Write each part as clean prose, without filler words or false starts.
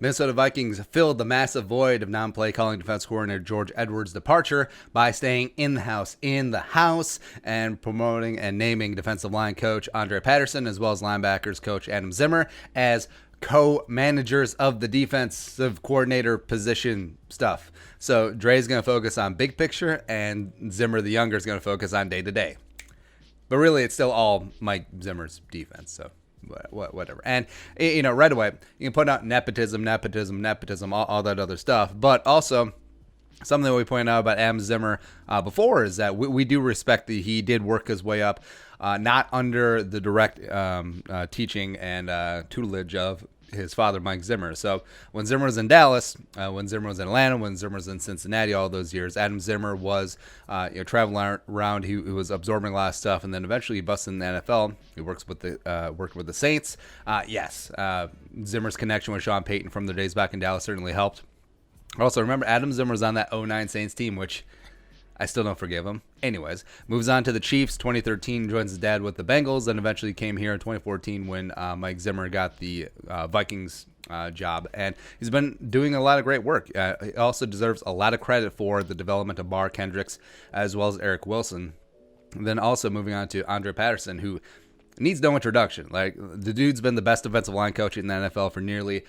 Minnesota Vikings filled the massive void of non-play calling defense coordinator George Edwards' departure by staying in the house, and promoting and naming defensive line coach Andre Patterson, as well as linebackers coach Adam Zimmer, as co-managers of the defensive coordinator position stuff. So Dre's going to focus on big picture, and Zimmer the younger is going to focus on day-to-day. But really, it's still all Mike Zimmer's defense, so whatever. And, right away, you can point out nepotism, all that other stuff. But also, something that we pointed out about Adam Zimmer before is that we do respect that he did work his way up, not under the direct teaching and tutelage of his father, Mike Zimmer. So when Zimmer was in Dallas, when Zimmer was in Atlanta, when Zimmer was in Cincinnati, all those years, Adam Zimmer was traveling around. He was absorbing a lot of stuff, and then eventually he busted in the NFL. He worked with the Saints. Zimmer's connection with Sean Payton from the days back in Dallas certainly helped. Also, remember, Adam Zimmer was on that 2009 Saints team, which I still don't forgive him. Anyways, moves on to the Chiefs. 2013, joins his dad with the Bengals, and eventually came here in 2014 when Mike Zimmer got the Vikings job. And he's been doing a lot of great work. He also deserves a lot of credit for the development of Bar Kendricks, as well as Eric Wilson. And then also moving on to Andre Patterson, who needs no introduction. Like, the dude's been the best defensive line coach in the NFL for nearly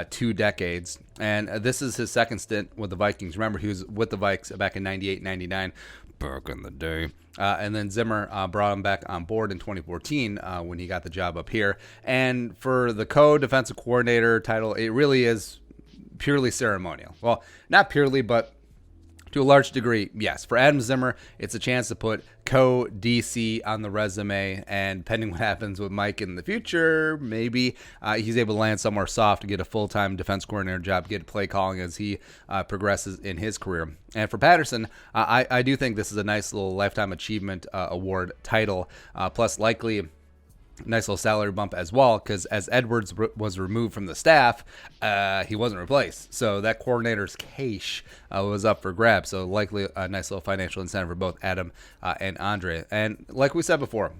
2 decades. And this is his second stint with the Vikings. Remember, he was with the Vikes back in 98, 99, back in the day. And then Zimmer brought him back on board in 2014 when he got the job up here. And for the co-defensive coordinator title, it really is purely ceremonial. Well, not purely, but to a large degree, yes. For Adam Zimmer, it's a chance to put co-DC on the resume, and pending what happens with Mike in the future, maybe he's able to land somewhere soft to get a full-time defense coordinator job, get play calling as he progresses in his career. And for Patterson, I do think this is a nice little Lifetime Achievement Award title, plus likely nice little salary bump as well, because as Edwards was removed from the staff, he wasn't replaced. So that coordinator's cash was up for grabs. So likely a nice little financial incentive for both Adam and Andre. And like we said before,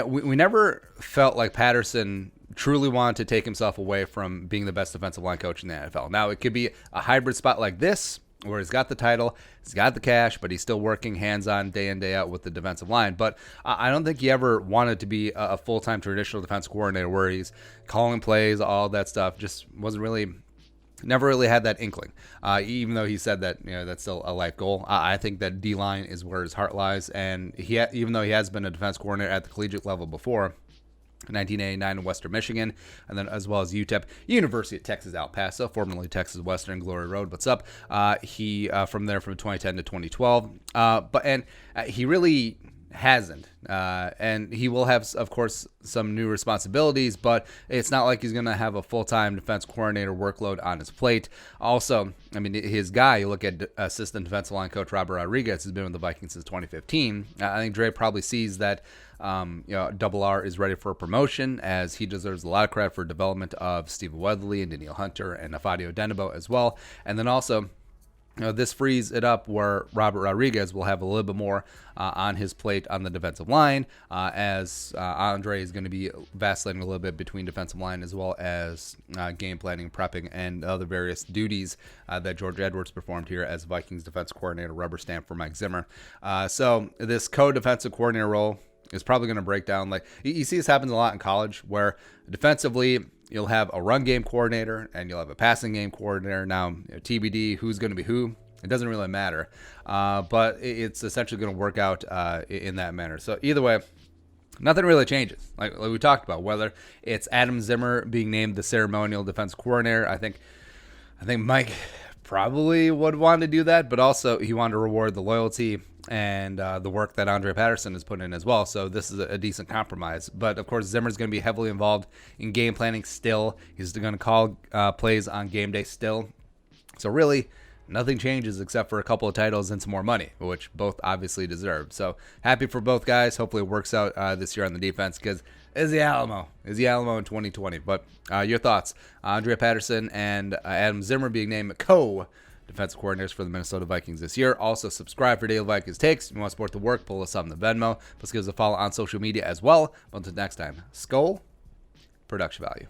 we never felt like Patterson truly wanted to take himself away from being the best defensive line coach in the NFL. Now, it could be a hybrid spot like this, where he's got the title, he's got the cash, but he's still working hands-on day in, day out with the defensive line. But I don't think he ever wanted to be a full-time traditional defense coordinator where he's calling plays, all that stuff. Just never really had that inkling. Even though he said that that's still a life goal. I think that D-line is where his heart lies, and even though he has been a defense coordinator at the collegiate level before, 1989 in Western Michigan, and then as well as UTEP, University of Texas El Paso, formerly Texas Western, Glory Road. What's up? He from there from 2010 to 2012, he really hasn't, and he will have, of course, some new responsibilities, but it's not like he's going to have a full-time defense coordinator workload on his plate. Also, I mean, his guy, you look at assistant defensive line coach Robert Rodriguez, has been with the Vikings since 2015. I think Dre probably sees that Double R is ready for a promotion, as he deserves a lot of credit for development of Stephen Weatherly and Danielle Hunter and Nafadio Denebo as well. And then also, this frees it up where Robert Rodriguez will have a little bit more on his plate on the defensive line, as Andre is going to be vacillating a little bit between defensive line as well as game planning, prepping, and other various duties that George Edwards performed here as Vikings defense coordinator, rubber stamp for Mike Zimmer. So this co-defensive coordinator role is probably going to break down. Like, you see this happens a lot in college, where defensively you'll have a run game coordinator and you'll have a passing game coordinator. Now, TBD, who's going to be who, it doesn't really matter, but it's essentially going to work out in that manner. So either way, nothing really changes. Like we talked about, whether it's Adam Zimmer being named the ceremonial defense coordinator, I think Mike probably would want to do that, but also he wanted to reward the loyalty and the work that Andre Patterson has put in as well. So this is a decent compromise. But of course, Zimmer's going to be heavily involved in game planning still. He's going to call plays on game day still. So really, nothing changes except for a couple of titles and some more money, which both obviously deserve. So happy for both guys. Hopefully it works out this year on the defense, because is the Alamo in 2020. But your thoughts? Andre Patterson and Adam Zimmer being named co-defensive coordinators for the Minnesota Vikings this year. Also, subscribe for daily Vikings takes. If you want to support the work, pull us up in the Venmo. Plus, give us a follow on social media as well. But until next time, Skull, production value.